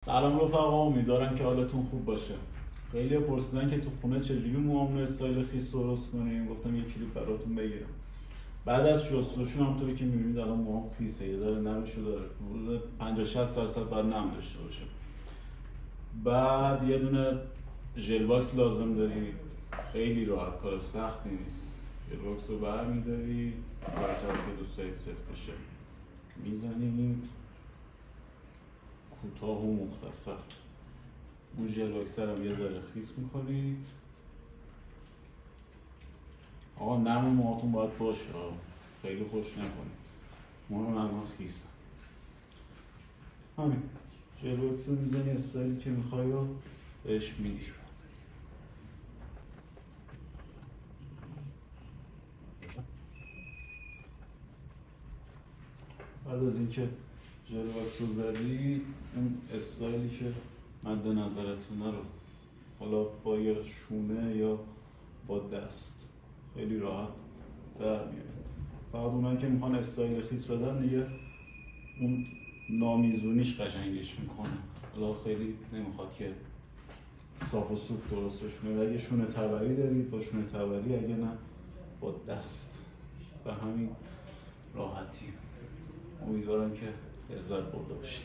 سلام رفقا، امیدوارم که حالتون خوب باشه. خیلی پرسیدن که تو خونه چجوری موامون استایل خیس درست کنیم. گفتم یه کلیپ براتون بگیرم. بعد از شستشو همونطوری که میبینید الان موام خیسه، یه ذره نمشو داره، حدود 50-60% باید نم داشته باشه. بعد یه دونه ژل باکس لازم دارید. خیلی راحت، کار سختی نیست. ژل باکس رو برمیدارید، برای که دوست دارید سفت بشه میزنید، کوتاه و مختصر. اون ژل باکس هم یه ذره خیس میکنید. آقا نرم موهاتون باید باشه، خیلی خوش نکنید، موها نرم خیس. همین ژل باکس رو میزنی، استایلی که میخوای رو بهش میدی. بعد از اینکه ژل باکس رو زدید، اون استایلی که مد نظرتونه رو حالا با یه شونه یا با دست خیلی راحت در میاره. فقط اونایی که میخوان استایل خیس بدن دیگه اون نامیزونیش قشنگش میکنه. حالا خیلی نمیخواد که صاف و صوف درستش کنید. اگه شونه تبری دارید با شونه تبری، اگه نه با دست. به همین راحتی. امیدوارم که لذت برده باشید.